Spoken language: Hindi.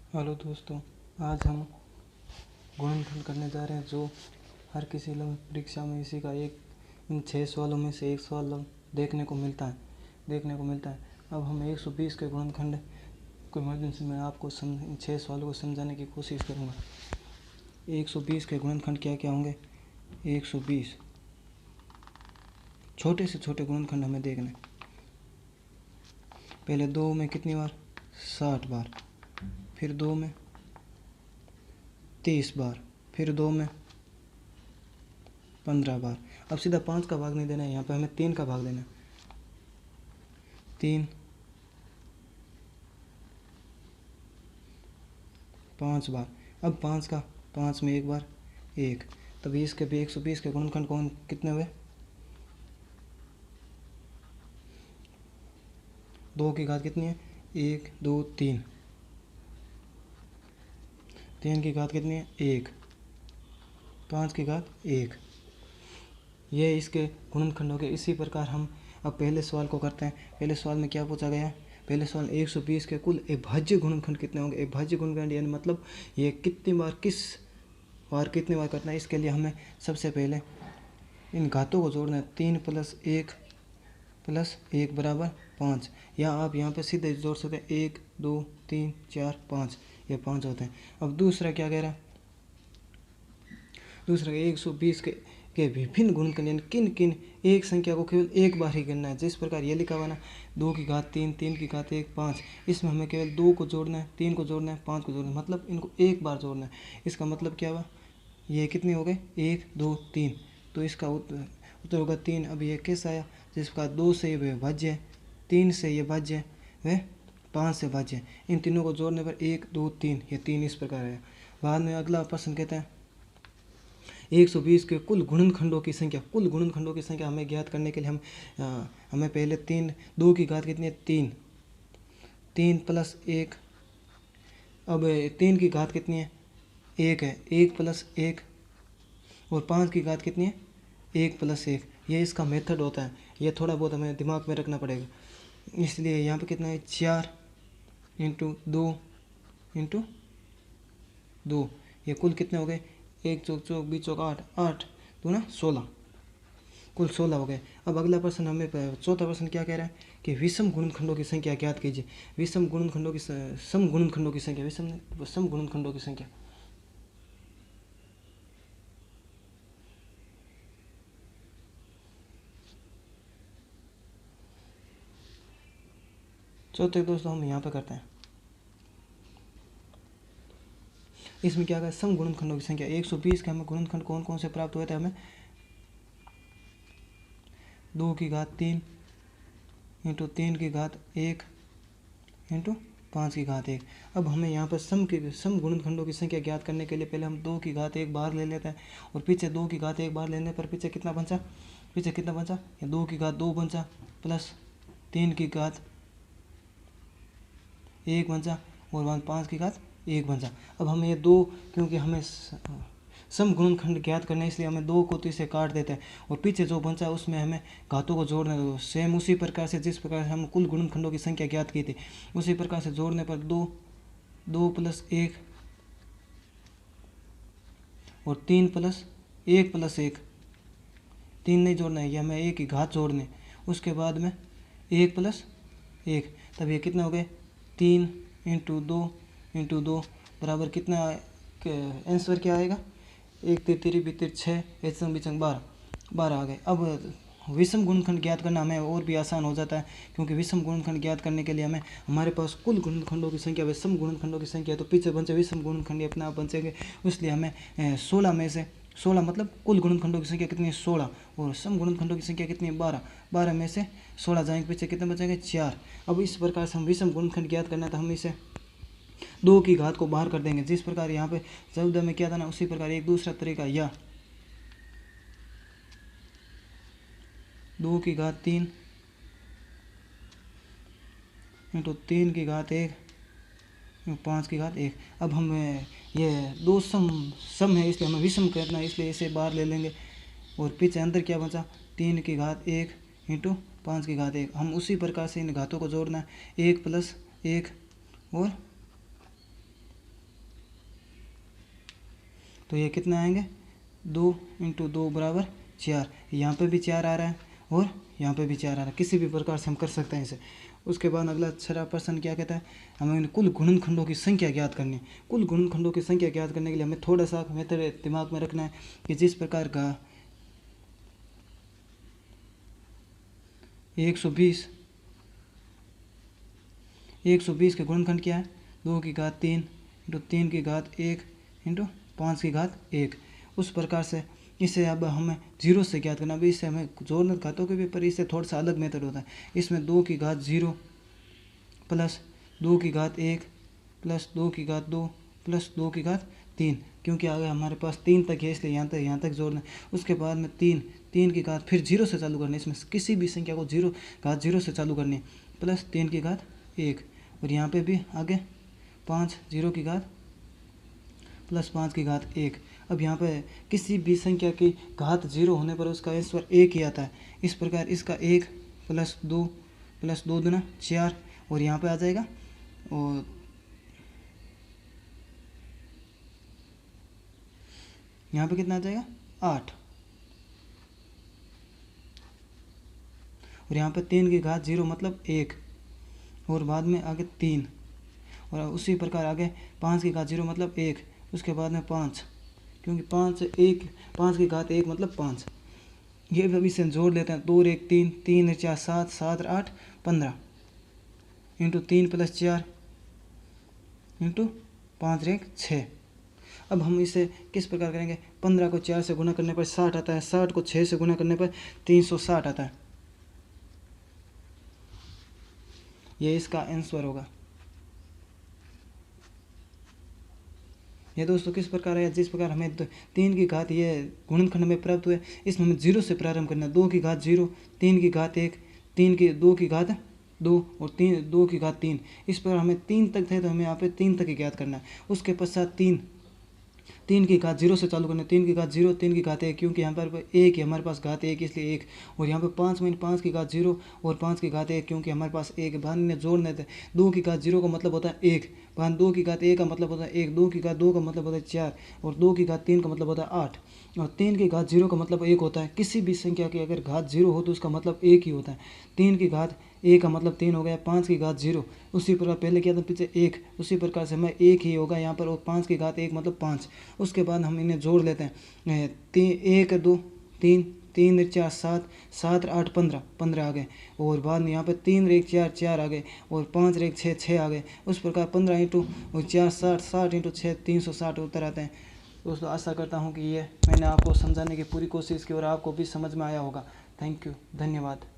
हेलो दोस्तों, आज हम गुणनखंड करने जा रहे हैं जो हर किसी परीक्षा में इसी का एक इन 6 सवालों में से एक सवाल देखने को मिलता है। अब हम 120 के गुणनखंड के माध्यम से मैं आपको इन 6 सवालों को समझाने की कोशिश करूँगा। 120 के गुणनखंड क्या क्या होंगे। 120 छोटे से छोटे गुणनखंड हमें देखने। पहले 2 में कितनी बार, 60 बार, फिर 2 में 30 बार, फिर 2 में 15 बार। अब सीधा 5 का भाग नहीं देना है, यहाँ पे हमें 3 का भाग देना है। 3 5 बार। अब 5 का 5 में एक बार 1, तब इसके भी 120 के गुणनखंड कौन कितने हुए। 2 की घात कितनी है, 1 2 3। 3 की घात कितनी है, 1। 5 की घात 1। ये इसके गुणनखंड हो गए। इसी प्रकार हम अब पहले सवाल को करते हैं। पहले सवाल में क्या पूछा गया है। पहले सवाल 120 के कुल अभाज्य गुणनखंड कितने होंगे। अभाज्य गुणनखंड यानी मतलब ये कितनी बार कितनी बार करना है। इसके लिए हमें सबसे पहले इन घातों को जोड़ना है। 3 + 1 बराबर 5, या आप यहाँ पे सीधे जोड़ सकते हैं। 1 2 3 4 5, ये 5 होते हैं। अब दूसरा क्या कह रहा है। दूसरा 120 के विभिन्न गुणनखंड यानी किन किन एक संख्या को केवल एक बार ही गिनना है। जिस प्रकार ये लिखा हुआ ना, 2 की घात 3, 3 की घात 1, 5। इसमें हमें केवल 2 को जोड़ना है, 3 को जोड़ना है, 5 को जोड़ना है, मतलब इनको एक बार जोड़ना है। इसका मतलब क्या हुआ, ये कितने हो गए, 1 2 3। तो इसका उत्तर होगा 3। अब ये कैसा आया, जिस प्रकार 2 से ये भाज्य है, 3 से ये भाज्य है, वह 5 से भाज्य है। इन तीनों को जोड़ने पर 1 2 3, ये 3 इस प्रकार आया। बाद में अगला प्रश्न कहते हैं 120 के कुल गुणनखंडों की संख्या हमें ज्ञात करने के लिए हमें पहले 2 की घात कितनी है, 3 + 1। अब 3 की घात कितनी है, 1 है, 1 + 1। और 5 की घात कितनी है, 1 + 1। ये इसका मेथड होता है, ये थोड़ा बहुत हमें दिमाग में रखना पड़ेगा। इसलिए यहाँ पे कितना है, 4 × 2 × 2, ये कुल कितने हो गए, 1 चौक 8 8 2 ना 16, कुल 16 हो गए। अब अगला प्रश्न हमें चौथा प्रश्न क्या कह रहा है कि विषम गुणनखंडों की संख्या ज्ञात कीजिए। सम गुणनखंडों की संख्या। चौथे दोस्तों हम यहाँ पे करते हैं। इसमें क्या है, सम गुणनखंडों की संख्या। 120 के हमें गुणनखंड कौन कौन से प्राप्त हुए थे। हमें 2 की घात 3 × 3 की घात 1 × 5 की घात 1। अब हमें यहाँ पर सम गुणनखंडों की संख्या ज्ञात करने के लिए पहले हम 2 की घात 1 बाहर ले लेते हैं, और पीछे 2 की घात 1 बाहर लेने पर पीछे कितना बचा, ये 2 की घात 2 बचा, प्लस 3 की घात 1 बचा, और 5 की घात 1 बचा। अब हमें ये 2, क्योंकि हमें सम गुणनखंड ज्ञात करना है, इसलिए हमें 2 को तो इसे काट देते हैं, और पीछे जो बचा उसमें हमें घातों को जोड़ना है। सेम उसी प्रकार से जिस प्रकार से हम कुल गुणनखंडों की संख्या ज्ञात की थी, उसी प्रकार से जोड़ने पर 2 + 1 और 3 + 1 + 1। 3 नहीं जोड़ना है, ये हमें 1 की घात जोड़ने। उसके बाद में 1 + 1, तब ये कितना हो गए, 3 × 2 × 2 बराबर कितना, आंसर क्या आएगा, 1 3 3 3 6 1 5 12 आ गए। अब विषम गुणनखंड ज्ञात करना हमें और भी आसान हो जाता है, क्योंकि विषम गुणनखंड ज्ञात करने के लिए हमारे पास कुल गुणनखंडों की संख्या विषम गुणनखंडों की संख्या, तो पीछे बचे विषम गुणनखंड अपने आप बचेंगे। इसलिए हमें 16 में से 16 मतलब कुल गुणनखंडों की संख्या कितनी है, 16, और सम गुणनखंडों की संख्या कितनी है, 12। 12 में से 16 जाएंगे, पीछे कितने बचेंगे, 4। अब इस प्रकार से हम विषम गुणनखंड ज्ञात करना है, तो हम इसे 2 की घात को बाहर कर देंगे। जिस प्रकार यहाँ पे 14 में किया था ना, उसी प्रकार एक दूसरा तरीका, या 2 की घात 3 × 3 की घात 1 × 5 की घात 1। अब हम ये 2 सम है, इसलिए हमें विषम करना है, इसलिए इसे बाहर ले लेंगे, और पीछे अंदर क्या बचा, 3 की घात 1 × 5 की घात 1। हम उसी प्रकार से इन घातों को जोड़ना है, 1 + 1 और तो ये कितना आएंगे 2 × 2 बराबर 4। यहाँ पे भी 4 आ रहा है और यहाँ पे भी 4 आ रहा है। किसी भी प्रकार से हम कर सकते हैं इसे। उसके बाद अगला 6वां प्रश्न क्या कहता है, हमें कुल गुणनखंडों की संख्या ज्ञात करनी है। कुल गुणनखंडों की संख्या ज्ञात करने के लिए हमें थोड़ा सा मेथड दिमाग में रखना है कि जिस प्रकार का 120 के गुणनखंड क्या है 2 की घात 3 × 3 की घात 1 × 5 की घात 1। उस प्रकार से इसे अब हमें 0 से ज्ञात करना। अभी इससे हमें जोड़ना घातों के भी, पर इससे थोड़ा सा अलग मेथड होता है। इसमें 2 की घात 0 प्लस 2 की घात 1 प्लस 2 की घात 2 प्लस 2 की घात 3, क्योंकि आगे हमारे पास 3 तक है इसलिए यहाँ तक जोड़ना। उसके बाद में 3 की घात फिर 0 से चालू करना है। इसमें किसी भी संख्या को घात 0 से चालू करनी है प्लस 3 की घात 1। और यहाँ पे भी आगे 5 0 की घात प्लस 5 की घात 1। अब यहाँ पे किसी भी संख्या की घात 0 होने पर उसका आंसर 1 ही आता है। इस प्रकार इसका 1 प्लस 2 प्लस 2 दूना 4 और यहाँ पे आ जाएगा और यहाँ पे कितना आ जाएगा 8। और यहाँ पे 3 की घात 0 मतलब 1 और बाद में आगे 3 और उसी प्रकार आगे 5 की घात 0 मतलब 1, उसके बाद में 5, क्योंकि 5 की घात 1 मतलब 5। ये अभी से जोड़ लेते हैं। 2 और 1 3, 3 और 4 7, 7 और 8 15 × 3 प्लस 4 × 5 और 1 6। अब हम इसे किस प्रकार करेंगे, 15 को 4 से गुना करने पर 60 आता है, 60 को 6 से गुना करने पर 360 आता है। ये इसका आंसर होगा। ये दोस्तों किस प्रकार है, जिस प्रकार हमें 3 की घात ये गुणनखंड में प्राप्त हुए, इसमें हमें 0 से प्रारंभ करना है। 2 की घात 0, 3 की घात 1, 2 की घात 2 और 2 की घात 3। इस प्रकार हमें 3 तक थे तो हमें यहाँ पे 3 तक ही ज्ञात करना है। उसके पश्चात 3 की घात 0 से चालू करना है। 3 की घात 0, 3 की घात 1, क्योंकि यहाँ पर 1 है हमारे पास घात 1 इसलिए 1। और यहाँ पे 5 में 5 की घात 0 और 5 की घात 1, क्योंकि हमारे पास 1 भान में जोड़ने थे। 2 की घात 0 का मतलब होता है 1, भान 2 की घात 1 का मतलब होता है 1, 2 की घात 2 का मतलब होता है 4 और 2 की घात 3 का मतलब होता है 8 और 3 की घात 0 का मतलब 1 होता है। किसी भी संख्या की अगर घात 0 हो तो उसका मतलब 1 ही होता है। 3 की घात 1 का मतलब 3 हो गया, 5 की घात 0 उसी प्रकार पहले किया था पीछे 1, उसी प्रकार से हमें 1 ही होगा यहाँ पर। और 5 की घात 1 मतलब 5। उसके बाद हम इन्हें जोड़ लेते हैं। 1 2 3 3 और 4 7, 7 और 8 15, 15 आ गए। और बाद में यहाँ पे 3 और 1 4, 4 आ गए और 5 और 1 6, 6 आ गए। उस प्रकार 15 × और 4 60, 60 × 6 360 उत्तर आते हैं। दोस्तों आशा करता हूँ कि ये मैंने आपको समझाने की पूरी कोशिश की और आपको भी समझ में आया होगा। थैंक यू, धन्यवाद।